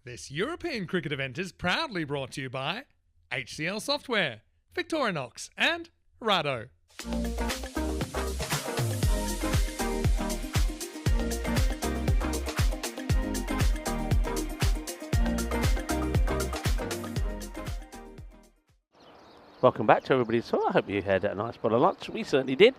This European cricket event is proudly brought to you by HCL Software, Victorinox and Rado. Welcome back to everybody. So I hope you had a nice bit of lunch. We certainly did.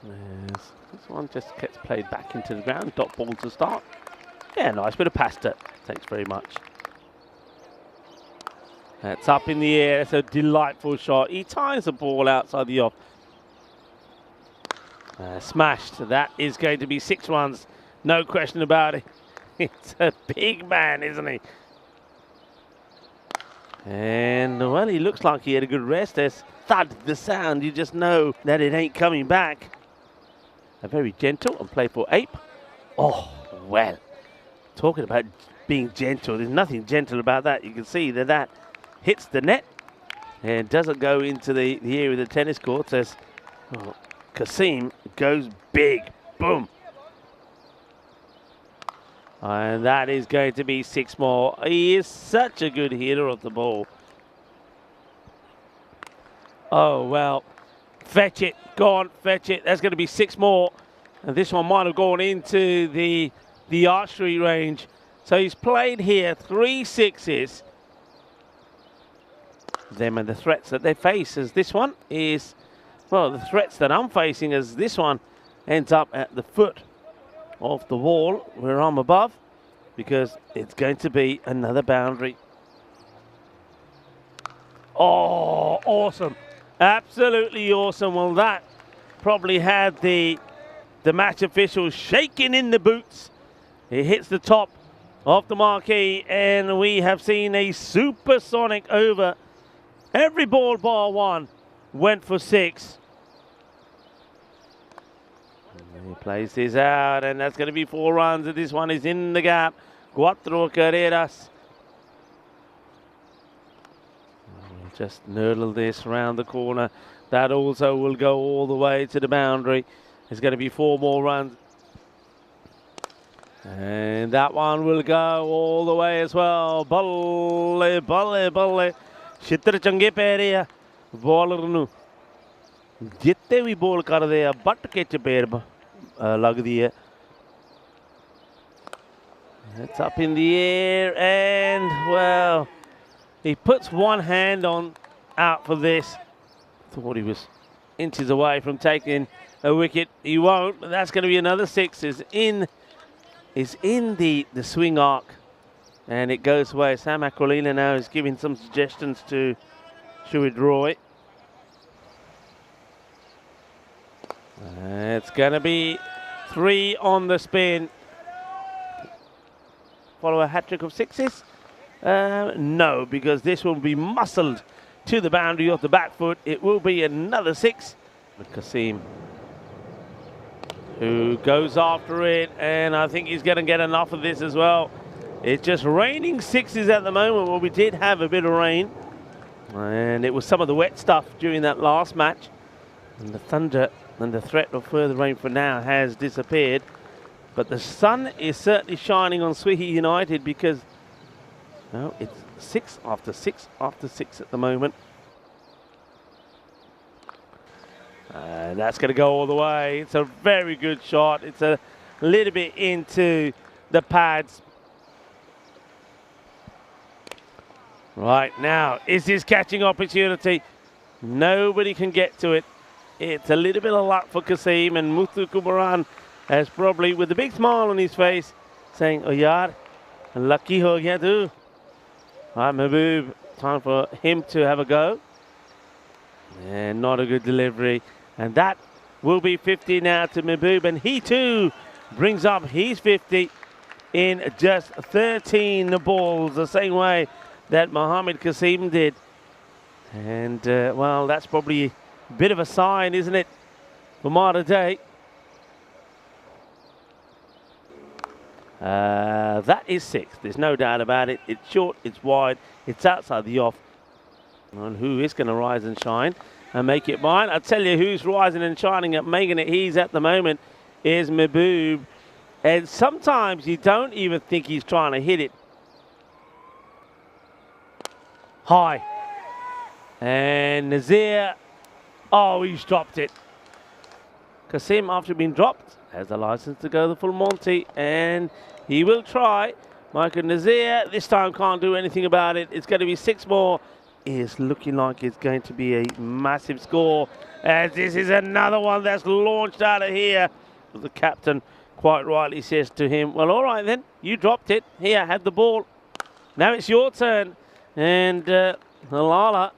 This one just gets played back into the ground. Dot ball to start. Yeah, nice bit of pasta. Thanks very much. That's up in the air. It's a delightful shot. He ties the ball outside the off. Smashed. That is going to be 6 runs. No question about it. It's a big man, isn't he? And, well, he looks like he had a good rest. There's thud, the sound. You just know that it ain't coming back. A very gentle and playful ape. Oh, well. Talking about being gentle, there's nothing gentle about that. You can see that that hits the net and doesn't go into the area of the tennis court. As Kasim goes big. Boom. And that is going to be 6 more. He is such a good hitter of the ball. Oh, well. Fetch it. Go on, fetch it. That's going to be 6 more. And this one might have gone into the archery range. So he's played here 3 sixes. Them and the threats that they face, as this one is, well, the threats that I'm facing, as this one ends up at the foot of the wall where I'm above, because it's going to be another boundary. Oh, awesome. Absolutely awesome. Well, that probably had the match officials shaking in the boots. It hits the top of the marquee, and we have seen a supersonic over. Every ball bar one went for 6. He plays this out, and that's going to be 4 runs. And this one is in the gap. 4 carreras. Just nurdle this around the corner. That also will go all the way to the boundary. There's going to be 4 more runs. And that one will go all the way as well. Balle, balle, balle. Chitra change pere bowler nu. Jitte vi ball karde a but catch pair lagdi hai. It's up in the air, and well, he puts one hand on out for this. Thought he was inches away from taking a wicket. He won't, but that's going to be another 6. Is in the swing arc, and it goes away. Sam Aquilina now is giving some suggestions to Shuid Roy. It's going to be 3 on the spin. Follow a hat-trick of 6s? No, because this will be muscled to the boundary off the back foot. It will be another 6. But Kasim, who goes after it, and I think he's going to get enough of this as well. It's just raining 6s at the moment. Well, we did have a bit of rain, and it was some of the wet stuff during that last match. And the thunder and the threat of further rain for now has disappeared. But the sun is certainly shining on Swihi United, because, well, it's 6 after 6 after 6 at the moment. And that's going to go all the way. It's a very good shot. It's a little bit into the pads. Right now, is his catching opportunity? Nobody can get to it. It's a little bit of luck for Kasim, and Muthu Kumaran has probably, with a big smile on his face, saying, "Oh yaar, lucky ho gaya tu." Right, Mahbub, time for him to have a go. And not a good delivery. And that will be 50 now to Mahbub, and he too brings up his 50 in just 13 balls, the same way that Mohamed Kasim did. And, well, that's probably a bit of a sign, isn't it, for Malta Day? That is 6. There's no doubt about it. It's short, it's wide, it's outside the off. And who is going to rise and shine and make it mine? I'll tell you who's rising and shining at making it his at the moment is Mahbub. And sometimes you don't even think he's trying to hit it high. And Nazir, oh, he's dropped it. Kasim, after being dropped, has the license to go the full Monty, and he will try. Michael Nazir this time can't do anything about it. It's going to be 6 more. It's looking like it's going to be a massive score, as this is another one that's launched out of here. The captain quite rightly says to him, well, all right then, you dropped it. Here, have the ball. Now it's your turn. And Lala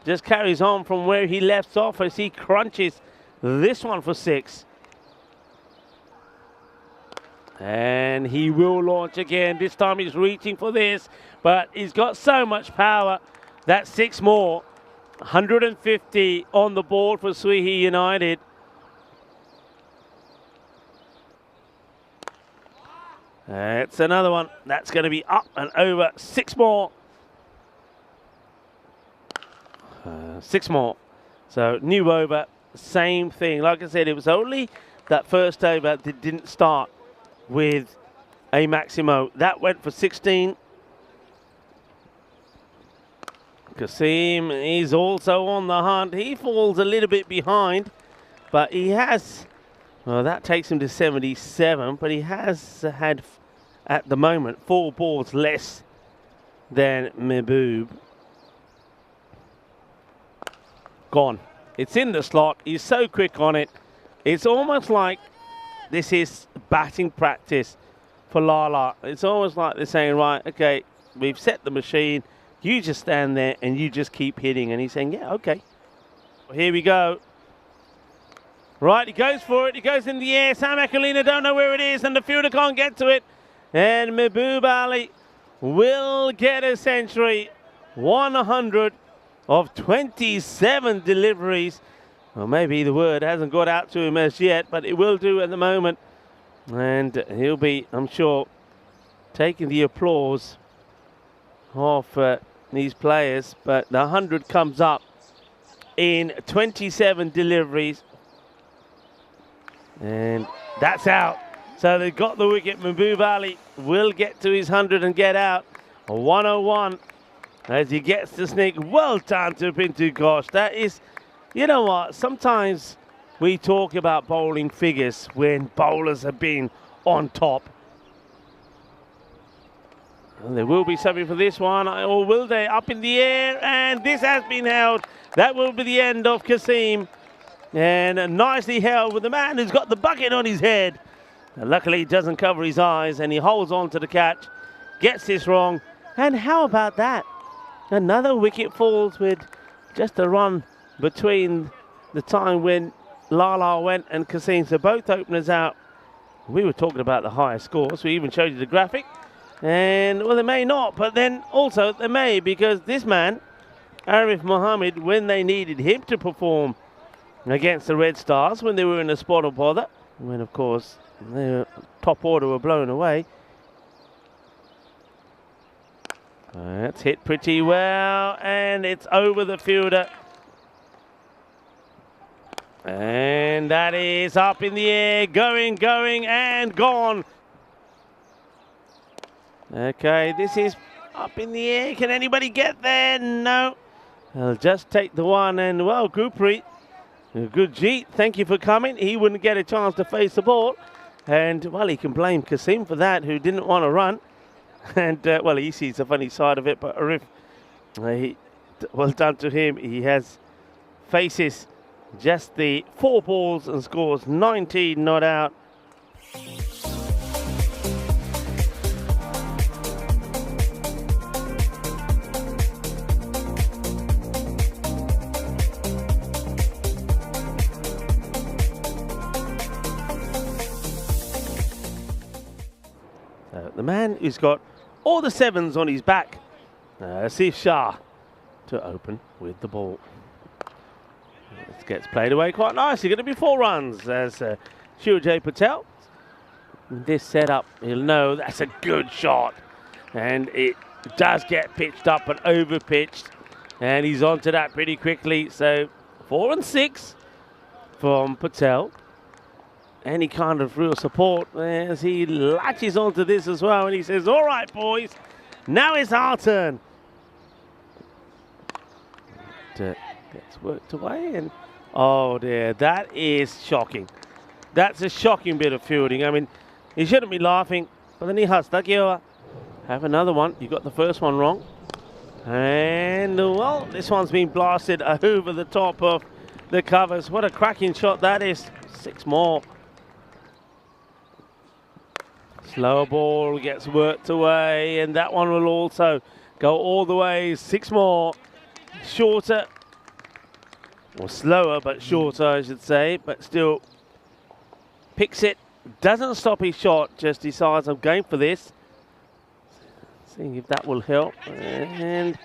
just carries on from where he left off as he crunches this one for 6. And he will launch again. This time he's reaching for this, but he's got so much power. That's 6 more. 150 on the board for Swihi United. It's another one. That's going to be up and over. 6 more. 6 more. So new over, same thing. Like I said, it was only that first over that didn't start with a Maximo. That went for 16. Kasim is also on the hunt. He falls a little bit behind, but he has, well, that takes him to 77, but he has had, at the moment, 4 balls less than Mehboob. Gone. It's in the slot. He's so quick on it. It's almost like this is batting practice for Lala. It's almost like they're saying, right, okay, we've set the machine. You just stand there and you just keep hitting. And he's saying, yeah, okay. Here we go. Right, he goes for it. He goes in the air. Sam Akolina don't know where it is, and the fielder can't get to it. And Mehboob Ali will get a century. 100 of 27 deliveries. Well, maybe the word hasn't got out to him as yet, but it will do at the moment. And he'll be, I'm sure, taking the applause of these players. But the 100 comes up in 27 deliveries. And that's out. So they've got the wicket. Mehboob Ali will get to his 100 and get out. A 101 as he gets the sneak. Well done to Pintu Ghosh. That is, you know what, sometimes we talk about bowling figures when bowlers have been on top. And there will be something for this one, or will they? Up in the air, and this has been held. That will be the end of Kasim. And nicely held with the man who's got the bucket on his head. And luckily he doesn't cover his eyes, and he holds on to the catch. Gets this wrong. And how about that? Another wicket falls with just a run between the time when Lala went and Kasim. So both openers out. We were talking about the higher scores. We even showed you the graphic. And, well, they may not, but then also they may, because this man, Arif Mohammed, when they needed him to perform against the Red Stars, when they were in a spot of bother, when, of course, their top order were blown away. That's hit pretty well, and it's over the fielder. And that is up in the air, going, and gone. Okay, this is up in the air. Can anybody get there? No. I'll just take the one, and, well, Gurpreet, Gurjeet, thank you for coming. He wouldn't get a chance to face the ball. And, well, he can blame Kasim for that, who didn't want to run. And, well, he sees the funny side of it, but Arif, well done to him. He has faces just the 4 balls and scores 19 not out. The man who's got all the 7s on his back, Asif Shah, to open with the ball. This gets played away quite nicely. Going to be 4 runs as Shivajay Patel. This setup, he'll know that's a good shot. And it does get pitched up and over pitched. And he's onto that pretty quickly. So 4 and 6 from Patel. any kind of real support as he latches onto this as well, and he says, all right, boys, now it's our turn. Gets worked away, and oh dear, that is shocking. That's a shocking bit of fielding. I mean, he shouldn't be laughing, but then he has to have another one. You got the first one wrong. And, well, this one's been blasted over the top of the covers. What a cracking shot that is. 6 more. Slower ball gets worked away, and that one will also go all the way. 6 more. Shorter. Or slower, but shorter, I should say. But still picks it. Doesn't stop his shot. Just decides, I'm going for this. Seeing if that will help, and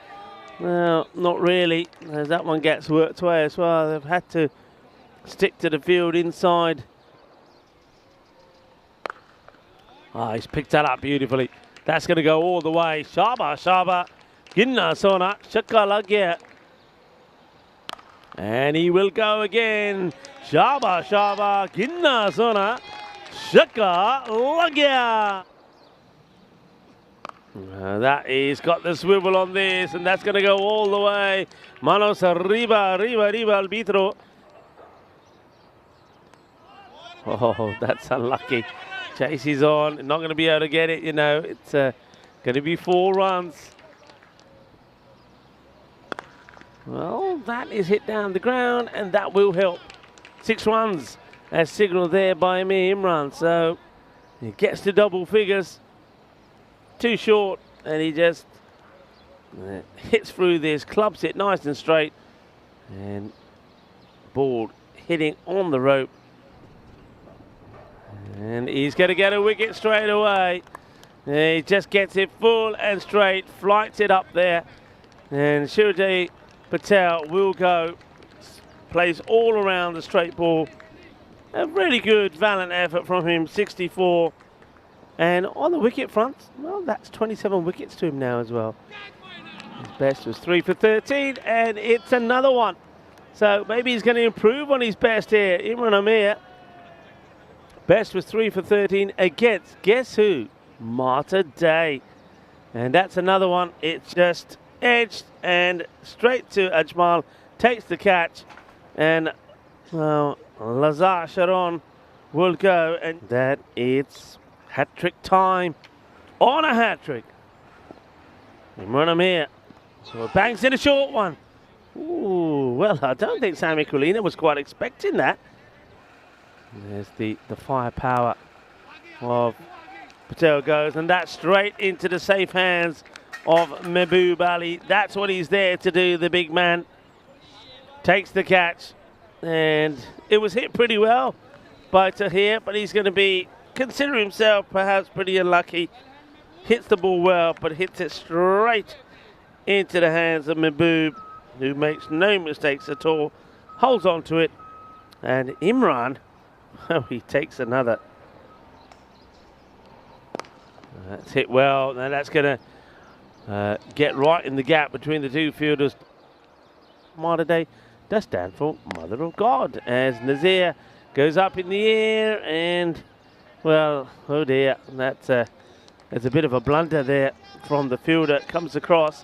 well, not really, as that one gets worked away as well. They've had to stick to the field inside. He's picked that up beautifully. That's going to go all the way. Shaba, ginna sona, shaka lagya. And he will go again. Shaba, ginna sona, shaka lagya. That is got the swivel on this, and that's going to go all the way. Manos arriba, arbitro. Oh, that's unlucky. Chase is on, not going to be able to get it, you know. It's going to be 4 runs. Well, that is hit down the ground, and that will help. 6 runs as signalled there by Amir Imran. So he gets to double figures. Too short, and he just hits through this, clubs it nice and straight, and ball hitting on the rope. And he's going to get a wicket straight away. And he just gets it full and straight, flights it up there, and Shirjay Patel will go, plays all around the straight ball. A really good, valiant effort from him, 64. And on the wicket front, well, that's 27 wickets to him now as well. His best was 3 for 13, and it's another one. So maybe he's going to improve on his best here. Imran Amir, best was 3 for 13 against, guess who? Malta Day. And that's another one. It's just edged and straight to Ajmal. Takes the catch, and well, Lazar Sharon will go, and that it's hat-trick time on a hat-trick. Imran Amir. So it bangs in a short one. Ooh, well, I don't think Sammy Kulina was quite expecting that. There's the firepower of Patel goes, and that's straight into the safe hands of Mehboob Ali. That's what he's there to do, the big man. Takes the catch, and it was hit pretty well by Tahir, but he's going to be, consider himself perhaps pretty unlucky. Hits the ball well, but hits it straight into the hands of Mehboob, who makes no mistakes at all, holds on to it, and Imran, oh, he takes another. That's hit well. Now that's going to get right in the gap between the two fielders. Malta Day does stand for Mother of God, as Nazir goes up in the air, and well, oh dear, that's a bit of a blunder there from the fielder. Comes across.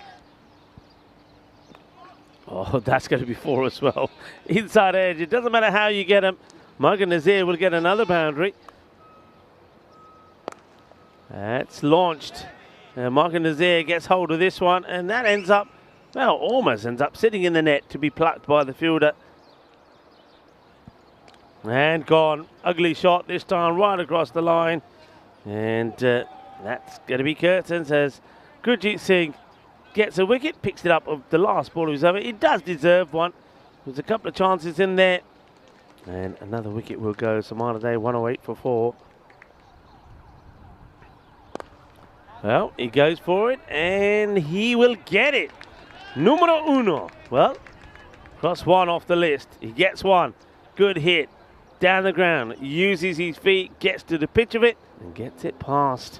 Oh, that's going to be 4 as well. Inside edge. It doesn't matter how you get him. Morgan Nazir will get another boundary. That's launched. Morgan Nazir gets hold of this one, and that ends up, well, almost ends up sitting in the net to be plucked by the fielder. And gone. Ugly shot this time, right across the line. And that's going to be curtains as Gurjeet Singh gets a wicket, picks it up of the last ball who's over. He does deserve one. There's a couple of chances in there. And another wicket will go. So Malta Day 108 for 4. Well, he goes for it, and he will get it. Numero uno. Well, cross one off the list. He gets one. Good hit. Down the ground. Uses his feet, gets to the pitch of it, and gets it past,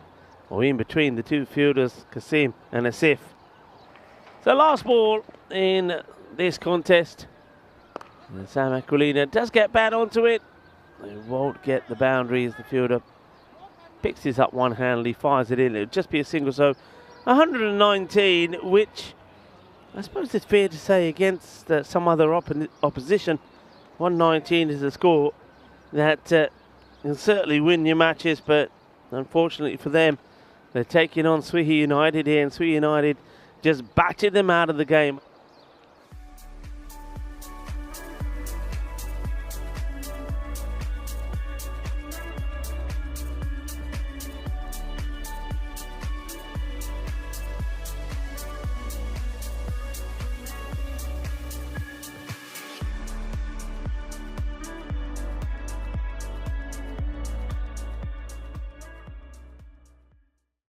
or in between the two fielders, Kasim and Asif. So last ball in this contest. And Sam Aquilina does get bad onto it. They won't get the boundary as the fielder picks this up one-handedly, fires it in. It'll just be a single. So 119, which I suppose it's fair to say against some other opposition. 119 is a score that can certainly win your matches, but unfortunately for them, they're taking on SWU United here, and SWU United just battered them out of the game